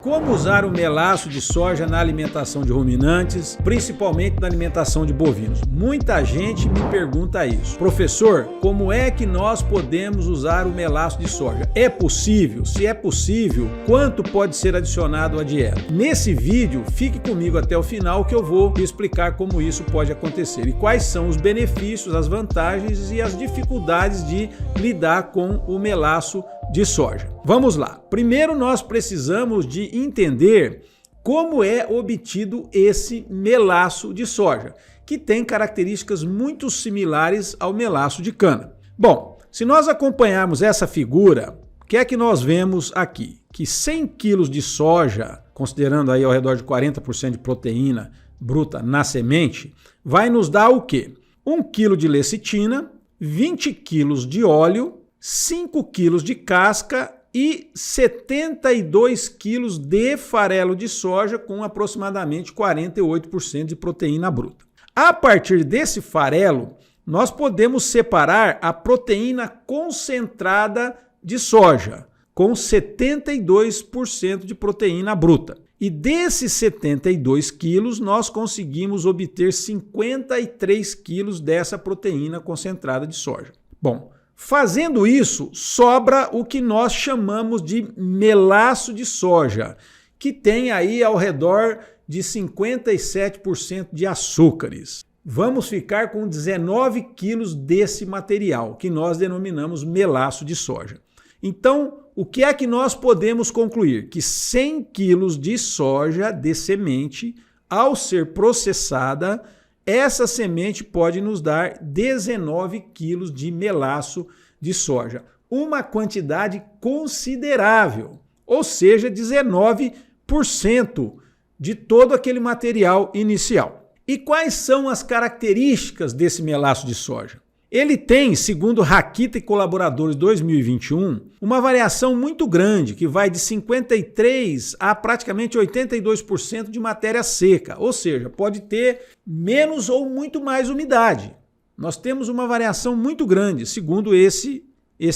Como usar o melaço de soja na alimentação de ruminantes, principalmente na alimentação de bovinos? Muita gente me pergunta isso. Professor, como é que nós podemos usar o melaço de soja? É possível? Se é possível, quanto pode ser adicionado à dieta? Nesse vídeo, fique comigo até o final que eu vou explicar como isso pode acontecer e quais são os benefícios, as vantagens e as dificuldades de lidar com o melaço de soja. Vamos lá. Primeiro nós precisamos de entender como é obtido esse melaço de soja, que tem características muito similares ao melaço de cana. Bom, se nós acompanharmos essa figura, o que é que nós vemos aqui? Que 100 kg de soja, considerando aí ao redor de 40% de proteína bruta na semente, vai nos dar o quê? 1 kg de lecitina, 20 kg de óleo, 5 kg de casca e 72 kg de farelo de soja com aproximadamente 48% de proteína bruta. A partir desse farelo, nós podemos separar a proteína concentrada de soja, com 72% de proteína bruta. E desses 72 quilos, nós conseguimos obter 53 quilos dessa proteína concentrada de soja. Bom, fazendo isso, sobra o que nós chamamos de melaço de soja, que tem aí ao redor de 57% de açúcares. Vamos ficar com 19 quilos desse material, que nós denominamos melaço de soja. Então, o que é que nós podemos concluir? Que 100 quilos de soja de semente, ao ser processada, essa semente pode nos dar 19 quilos de melaço de soja. Uma quantidade considerável, ou seja, 19% de todo aquele material inicial. E quais são as características desse melaço de soja? Ele tem, segundo Rakita e Colaboradores 2021, uma variação muito grande, que vai de 53% a praticamente 82% de matéria seca, ou seja, pode ter menos ou muito mais umidade. Nós temos uma variação muito grande, segundo esse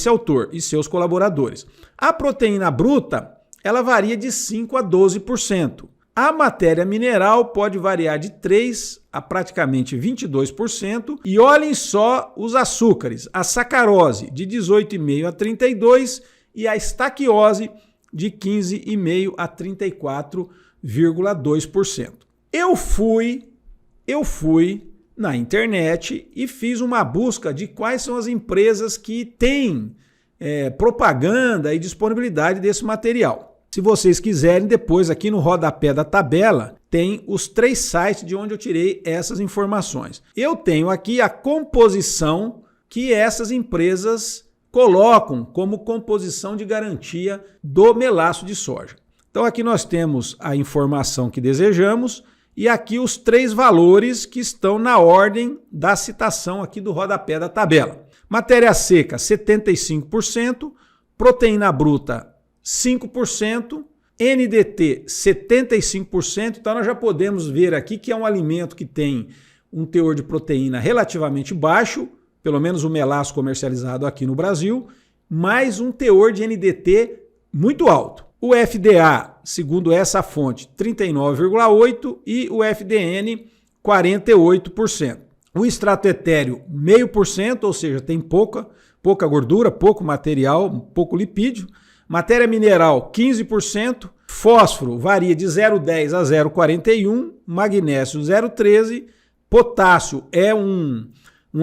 autor e seus colaboradores. A proteína bruta, ela varia de 5% a 12%. A matéria mineral pode variar de 3% a praticamente 22%. E olhem só os açúcares. A sacarose de 18,5% a 32% e a estaquiose de 15,5% a 34,2%. Eu fui na internet e fiz uma busca de quais são as empresas que têm propaganda e disponibilidade desse material. Se vocês quiserem, depois aqui no rodapé da tabela, tem os 3 sites de onde eu tirei essas informações. Eu tenho aqui a composição que essas empresas colocam como composição de garantia do melaço de soja. Então aqui nós temos a informação que desejamos e aqui os 3 valores que estão na ordem da citação aqui do rodapé da tabela. Matéria seca, 75%, proteína bruta, 5%, NDT 75%, então nós já podemos ver aqui que é um alimento que tem um teor de proteína relativamente baixo, pelo menos o melaço comercializado aqui no Brasil, mais um teor de NDT muito alto. O FDA, segundo essa fonte, 39,8% e o FDN 48%. O extrato etéreo 0,5%, ou seja, tem pouca gordura, pouco material, pouco lipídio. Matéria mineral, 15%, fósforo varia de 0,10 a 0,41, magnésio 0,13, potássio é um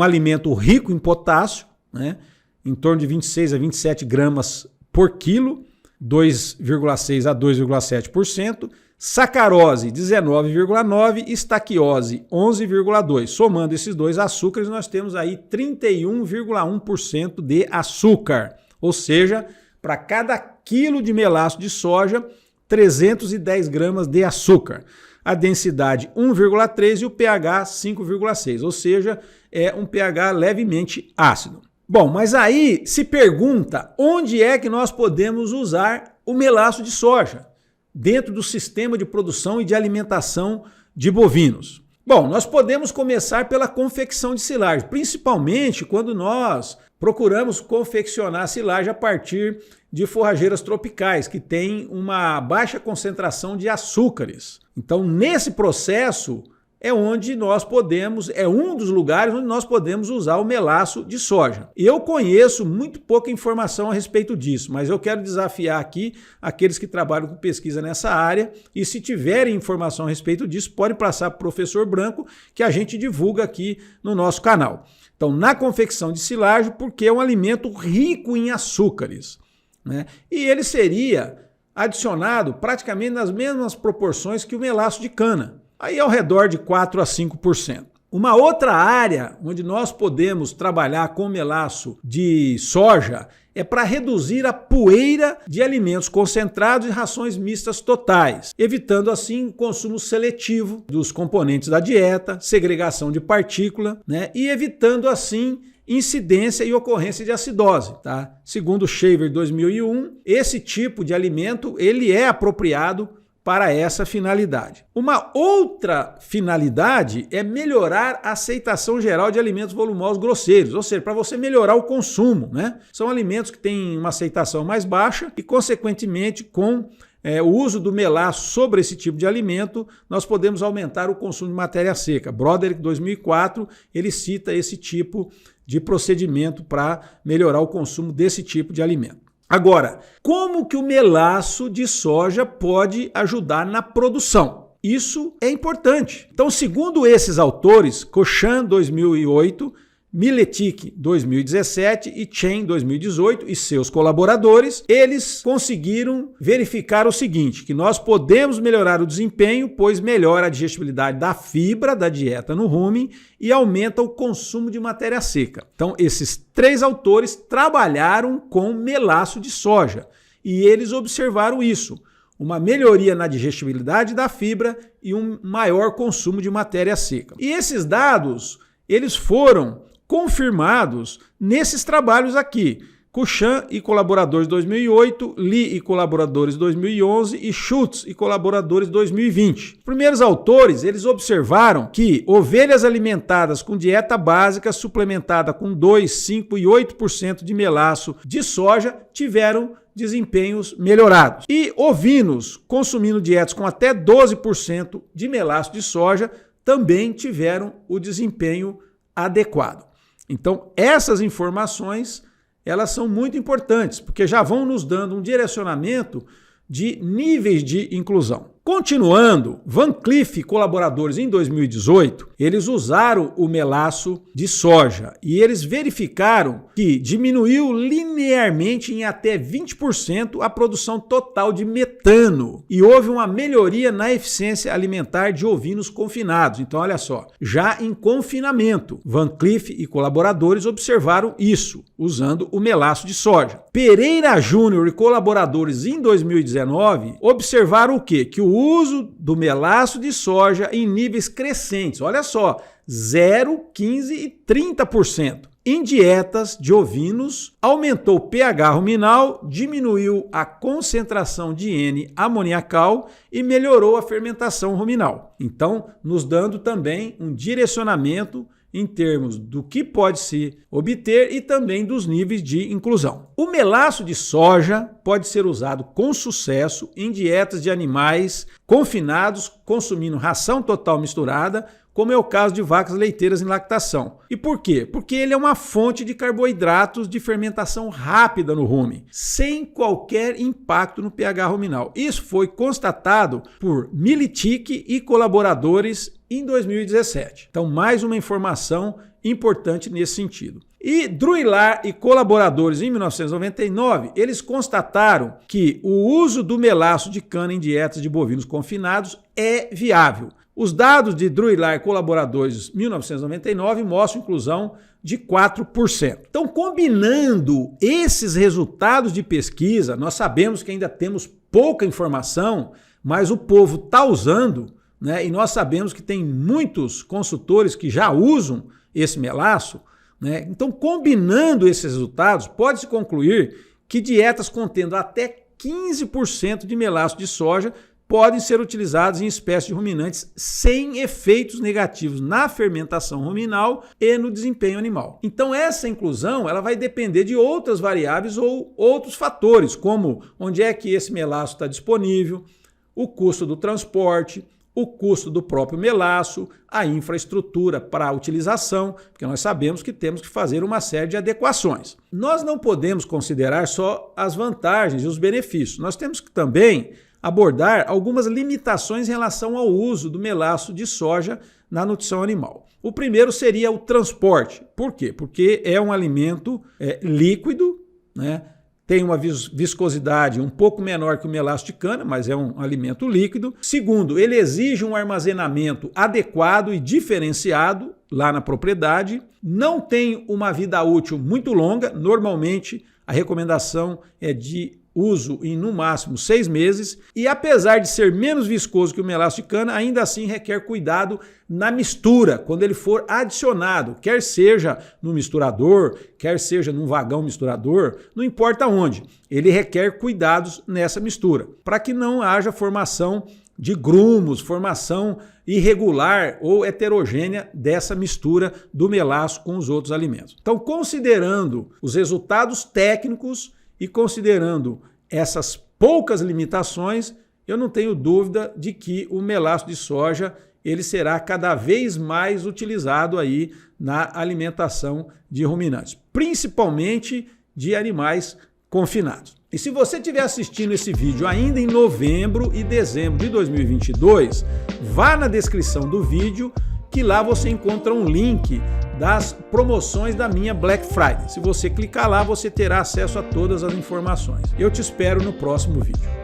alimento rico em potássio, né? Em torno de 26 a 27 gramas por quilo, 2,6 a 2,7%, sacarose 19,9%, estaquiose 11,2%. Somando esses dois açúcares, nós temos aí 31,1% de açúcar, ou seja, para cada quilo de melaço de soja, 310 gramas de açúcar. A densidade 1,3 e o pH 5,6, ou seja, é um pH levemente ácido. Bom, mas aí se pergunta onde é que nós podemos usar o melaço de soja dentro do sistema de produção e de alimentação de bovinos. Bom, nós podemos começar pela confecção de silagem, principalmente quando nós procuramos confeccionar a silagem a partir de forrageiras tropicais, que têm uma baixa concentração de açúcares. Então, nesse processo é onde nós podemos, é um dos lugares onde nós podemos usar o melaço de soja. Eu conheço muito pouca informação a respeito disso, mas eu quero desafiar aqui aqueles que trabalham com pesquisa nessa área, e se tiverem informação a respeito disso, pode passar para o professor Branco, que a gente divulga aqui no nosso canal. Então, na confecção de silagem, porque é um alimento rico em açúcares, né? E ele seria adicionado praticamente nas mesmas proporções que o melaço de cana, aí ao redor de 4 a 5%. Uma outra área onde nós podemos trabalhar com melaço de soja é para reduzir a poeira de alimentos concentrados e rações mistas totais, evitando assim o consumo seletivo dos componentes da dieta, segregação de partícula, né? E evitando assim incidência e ocorrência de acidose, tá? Segundo Shaver 2001, esse tipo de alimento ele é apropriado para essa finalidade. Uma outra finalidade é melhorar a aceitação geral de alimentos volumosos grosseiros, ou seja, para você melhorar o consumo, né? São alimentos que têm uma aceitação mais baixa e, consequentemente, com o uso do melaço sobre esse tipo de alimento, nós podemos aumentar o consumo de matéria seca. Broderick, 2004, ele cita esse tipo de procedimento para melhorar o consumo desse tipo de alimento. Agora, como que o melaço de soja pode ajudar na produção? Isso é importante. Então, segundo esses autores, Cochin, 2008, Miletic, 2017 e Chen, 2018 e seus colaboradores, eles conseguiram verificar o seguinte, que nós podemos melhorar o desempenho, pois melhora a digestibilidade da fibra da dieta no rumen e aumenta o consumo de matéria seca. Então, esses 3 autores trabalharam com melaço de soja e eles observaram isso, uma melhoria na digestibilidade da fibra e um maior consumo de matéria seca. E esses dados, eles foram confirmados nesses trabalhos aqui. Cochin e colaboradores 2008, Lee e colaboradores 2011 e Schultz e colaboradores 2020. Os primeiros autores, eles observaram que ovelhas alimentadas com dieta básica suplementada com 2, 5 e 8% de melaço de soja tiveram desempenhos melhorados. E ovinos consumindo dietas com até 12% de melaço de soja também tiveram o desempenho adequado. Então, essas informações, elas são muito importantes, porque já vão nos dando um direcionamento de níveis de inclusão. Continuando, Van Cleef e colaboradores em 2018, eles usaram o melaço de soja e eles verificaram que diminuiu linearmente em até 20% a produção total de metano e houve uma melhoria na eficiência alimentar de ovinos confinados. Então, olha só, já em confinamento, Van Cleef e colaboradores observaram isso, usando o melaço de soja. Pereira Júnior e colaboradores em 2019 observaram o quê? Que o uso do melaço de soja em níveis crescentes, olha só, 0, 15 e 30%. Em dietas de ovinos, aumentou o pH ruminal, diminuiu a concentração de N-amoniacal e melhorou a fermentação ruminal. Então, nos dando também um direcionamento em termos do que pode se obter e também dos níveis de inclusão. O melaço de soja pode ser usado com sucesso em dietas de animais confinados, consumindo ração total misturada, como é o caso de vacas leiteiras em lactação. E por quê? Porque ele é uma fonte de carboidratos de fermentação rápida no rumen, sem qualquer impacto no pH ruminal. Isso foi constatado por Miletic e colaboradores em 2017. Então, mais uma informação importante nesse sentido. E Druilar e colaboradores em 1999, eles constataram que o uso do melaço de cana em dietas de bovinos confinados é viável. Os dados de Druilar e colaboradores 1999 mostram inclusão de 4%. Então, combinando esses resultados de pesquisa, nós sabemos que ainda temos pouca informação, mas o povo está usando, né? E nós sabemos que tem muitos consultores que já usam esse melaço, né? Então, combinando esses resultados, pode-se concluir que dietas contendo até 15% de melaço de soja podem ser utilizados em espécies de ruminantes sem efeitos negativos na fermentação ruminal e no desempenho animal. Então essa inclusão ela vai depender de outras variáveis ou outros fatores, como onde é que esse melaço está disponível, o custo do transporte, o custo do próprio melaço, a infraestrutura para a utilização, porque nós sabemos que temos que fazer uma série de adequações. Nós não podemos considerar só as vantagens e os benefícios, nós temos que também abordar algumas limitações em relação ao uso do melaço de soja na nutrição animal. O primeiro seria o transporte. Por quê? Porque é um alimento líquido, né? Tem uma viscosidade um pouco menor que o melaço de cana, mas é um alimento líquido. Segundo, ele exige um armazenamento adequado e diferenciado lá na propriedade. Não tem uma vida útil muito longa. Normalmente, a recomendação é de uso em no máximo 6 meses e apesar de ser menos viscoso que o melaço de cana, ainda assim requer cuidado na mistura, quando ele for adicionado, quer seja no misturador, quer seja num vagão misturador, não importa onde, ele requer cuidados nessa mistura, para que não haja formação de grumos, formação irregular ou heterogênea dessa mistura do melaço com os outros alimentos. Então, considerando os resultados técnicos e considerando essas poucas limitações, eu não tenho dúvida de que o melaço de soja ele será cada vez mais utilizado aí na alimentação de ruminantes, principalmente de animais confinados. E se você estiver assistindo esse vídeo ainda em novembro e dezembro de 2022, vá na descrição do vídeo que lá você encontra um link das promoções da minha Black Friday. Se você clicar lá, você terá acesso a todas as informações. Eu te espero no próximo vídeo.